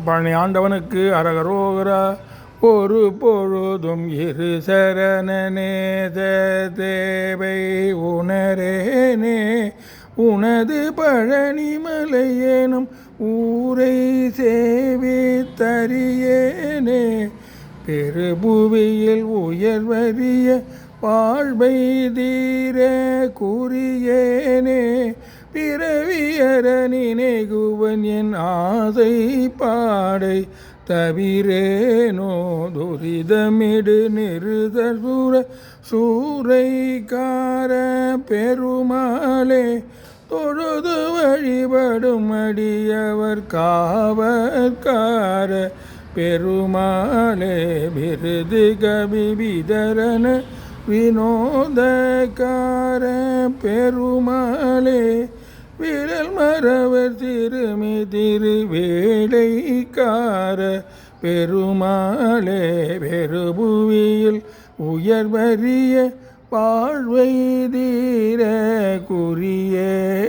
பழனி ஆண்டவனுக்கு அரகரோகரா. ஒரு பொழுதும் இரு சரணனே தேவை உணரேனே உனது பழனிமலையேனும் ஊரை சேவித்தறியேனே. பெருபுவியில் உயர்வறிய வாழ்வை தீர குறியேனே. பிறவியற நினைகுவன் என் ஆசை பாடை தவிரேனோ. துரிதமிடு நிறுதூர சூறைக்கார பெருமாளே. தொழுது வழிபடும் அடியவர் காவற்கார பெருமாளே. விருது கவி விதரண வினோதக்கார பெருமாளே. விரல் மறவர் திருமி திருவேளைக்கார பெருமாளே. பெருபுவியில் உயர்வறிய வாழ்வை தீர குறியே.